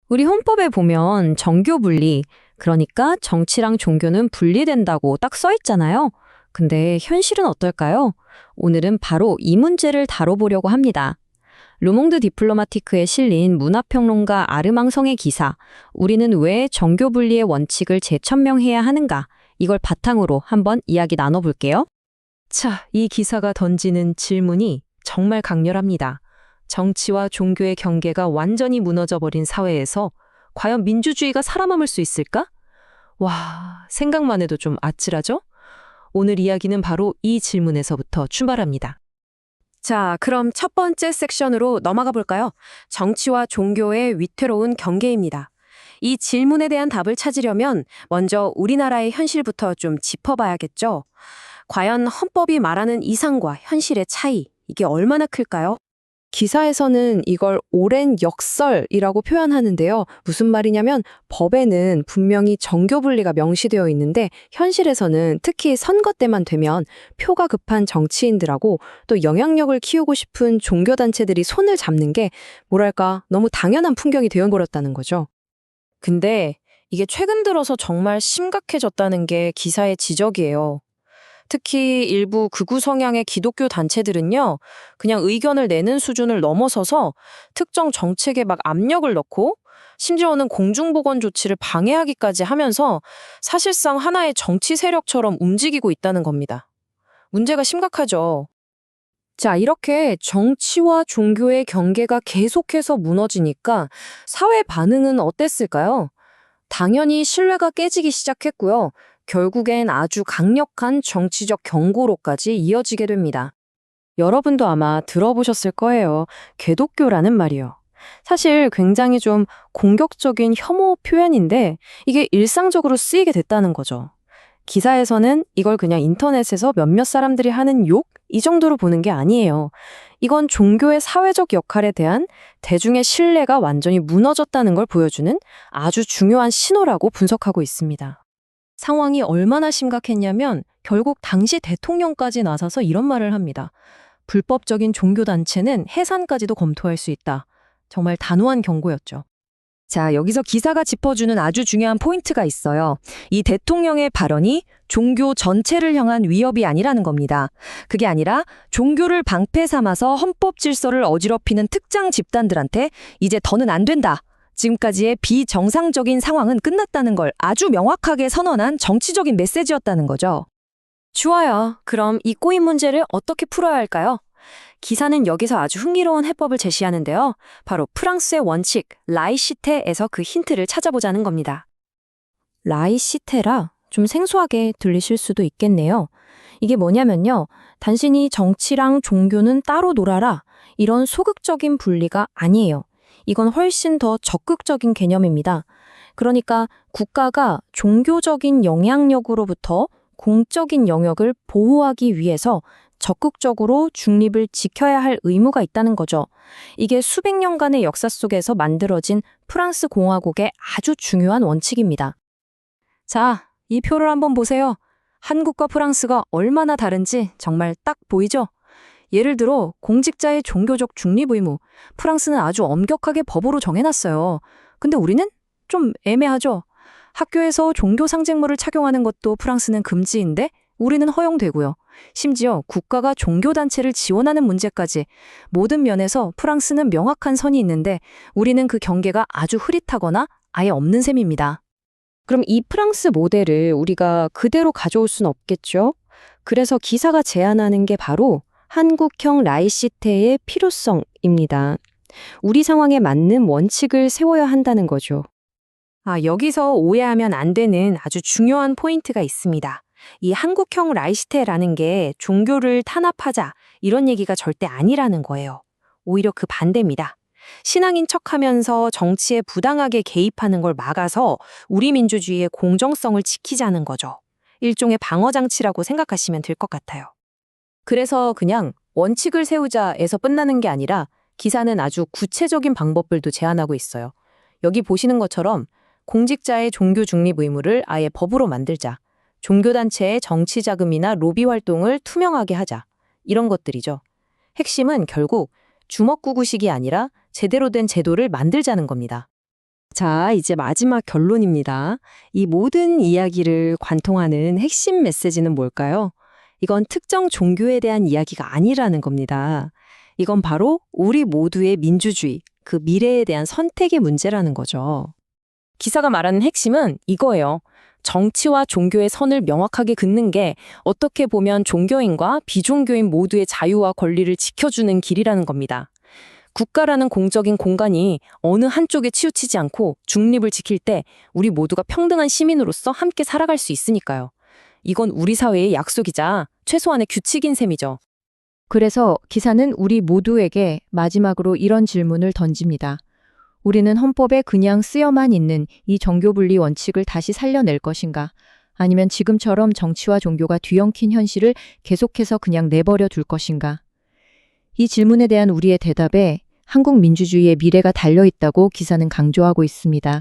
우리 헌법에 보면 정교 분리, 그러니까 정치랑 종교는 분리된다고 딱 써 있잖아요. 근데 현실은 어떨까요? 오늘은 바로 이 문제를 다뤄보려고 합니다. 르몽드 디플로마티크에 실린 문화평론가 아르망성의 기사, 우리는 왜 정교 분리의 원칙을 재천명해야 하는가? 이걸 바탕으로 한번 이야기 나눠볼게요. 자, 이 기사가 던지는 질문이 정말 강렬합니다. 정치와 종교의 경계가 완전히 무너져 버린 사회에서 과연 민주주의가 살아남을 수 있을까? 와, 생각만 해도 좀 아찔하죠? 오늘 이야기는 바로 이 질문에서부터 출발합니다. 자, 그럼 첫 번째 섹션으로 넘어가 볼까요? 정치와 종교의 위태로운 경계입니다. 이 질문에 대한 답을 찾으려면 먼저 우리나라의 현실부터 좀 짚어봐야겠죠. 과연 헌법이 말하는 이상과 현실의 차이, 이게 얼마나 클까요? 기사에서는 이걸 오랜 역설이라고 표현하는데요. 무슨 말이냐면 법에는 분명히 정교 분리가 명시되어 있는데 현실에서는 특히 선거 때만 되면 표가 급한 정치인들하고 또 영향력을 키우고 싶은 종교단체들이 손을 잡는 게 뭐랄까 너무 당연한 풍경이 되어버렸다는 거죠. 근데 이게 최근 들어서 정말 심각해졌다는 게 기사의 지적이에요. 특히 일부 극우 성향의 기독교 단체들은요, 그냥 의견을 내는 수준을 넘어서서 특정 정책에 막 압력을 넣고 심지어는 공중보건 조치를 방해하기까지 하면서 사실상 하나의 정치 세력처럼 움직이고 있다는 겁니다. 문제가 심각하죠. 자, 이렇게 정치와 종교의 경계가 계속해서 무너지니까 사회 반응은 어땠을까요? 당연히 신뢰가 깨지기 시작했고요. 결국엔 아주 강력한 정치적 경고로까지 이어지게 됩니다. 여러분도 아마 들어보셨을 거예요. 개독교라는 말이요. 사실 굉장히 좀 공격적인 혐오 표현인데 이게 일상적으로 쓰이게 됐다는 거죠. 기사에서는 이걸 그냥 인터넷에서 몇몇 사람들이 하는 욕? 이 정도로 보는 게 아니에요. 이건 종교의 사회적 역할에 대한 대중의 신뢰가 완전히 무너졌다는 걸 보여주는 아주 중요한 신호라고 분석하고 있습니다. 상황이 얼마나 심각했냐면 결국 당시 대통령까지 나서서 이런 말을 합니다. 불법적인 종교단체는 해산까지도 검토할 수 있다. 정말 단호한 경고였죠. 자, 여기서 기사가 짚어주는 아주 중요한 포인트가 있어요. 이 대통령의 발언이 종교 전체를 향한 위협이 아니라는 겁니다. 그게 아니라 종교를 방패 삼아서 헌법 질서를 어지럽히는 특정 집단들한테 이제 더는 안 된다. 지금까지의 비정상적인 상황은 끝났다는 걸 아주 명확하게 선언한 정치적인 메시지였다는 거죠. 좋아요. 그럼 이 꼬인 문제를 어떻게 풀어야 할까요? 기사는 여기서 아주 흥미로운 해법을 제시하는데요. 바로 프랑스의 원칙, 라이시테에서 그 힌트를 찾아보자는 겁니다. 라이시테라 좀 생소하게 들리실 수도 있겠네요. 이게 뭐냐면요. 단순히 정치랑 종교는 따로 놀아라. 이런 소극적인 분리가 아니에요. 이건 훨씬 더 적극적인 개념입니다. 그러니까 국가가 종교적인 영향력으로부터 공적인 영역을 보호하기 위해서 적극적으로 중립을 지켜야 할 의무가 있다는 거죠. 이게 수백 년간의 역사 속에서 만들어진 프랑스 공화국의 아주 중요한 원칙입니다. 자, 이 표를 한번 보세요. 한국과 프랑스가 얼마나 다른지 정말 딱 보이죠? 예를 들어 공직자의 종교적 중립 의무, 프랑스는 아주 엄격하게 법으로 정해놨어요. 근데 우리는 좀 애매하죠. 학교에서 종교 상징물을 착용하는 것도 프랑스는 금지인데 우리는 허용되고요. 심지어 국가가 종교단체를 지원하는 문제까지 모든 면에서 프랑스는 명확한 선이 있는데 우리는 그 경계가 아주 흐릿하거나 아예 없는 셈입니다. 그럼 이 프랑스 모델을 우리가 그대로 가져올 수는 없겠죠? 그래서 기사가 제안하는 게 바로 한국형 라이시테의 필요성입니다. 우리 상황에 맞는 원칙을 세워야 한다는 거죠. 여기서 오해하면 안 되는 아주 중요한 포인트가 있습니다. 이 한국형 라이시테라는 게 종교를 탄압하자 이런 얘기가 절대 아니라는 거예요. 오히려 그 반대입니다. 신앙인 척하면서 정치에 부당하게 개입하는 걸 막아서 우리 민주주의의 공정성을 지키자는 거죠. 일종의 방어장치라고 생각하시면 될 것 같아요. 그래서 그냥 원칙을 세우자에서 끝나는 게 아니라 기사는 아주 구체적인 방법들도 제안하고 있어요. 여기 보시는 것처럼 공직자의 종교 중립 의무를 아예 법으로 만들자. 종교단체의 정치 자금이나 로비 활동을 투명하게 하자. 이런 것들이죠. 핵심은 결국 주먹구구식이 아니라 제대로 된 제도를 만들자는 겁니다. 자, 이제 마지막 결론입니다. 이 모든 이야기를 관통하는 핵심 메시지는 뭘까요? 이건 특정 종교에 대한 이야기가 아니라는 겁니다. 이건 바로 우리 모두의 민주주의, 그 미래에 대한 선택의 문제라는 거죠. 기사가 말하는 핵심은 이거예요. 정치와 종교의 선을 명확하게 긋는 게 어떻게 보면 종교인과 비종교인 모두의 자유와 권리를 지켜주는 길이라는 겁니다. 국가라는 공적인 공간이 어느 한쪽에 치우치지 않고 중립을 지킬 때 우리 모두가 평등한 시민으로서 함께 살아갈 수 있으니까요. 이건 우리 사회의 약속이자 최소한의 규칙인 셈이죠. 그래서 기사는 우리 모두에게 마지막으로 이런 질문을 던집니다. 우리는 헌법에 그냥 쓰여만 있는 이 정교분리 원칙을 다시 살려낼 것인가? 아니면 지금처럼 정치와 종교가 뒤엉킨 현실을 계속해서 그냥 내버려 둘 것인가? 이 질문에 대한 우리의 대답에 한국 민주주의의 미래가 달려 있다고 기사는 강조하고 있습니다.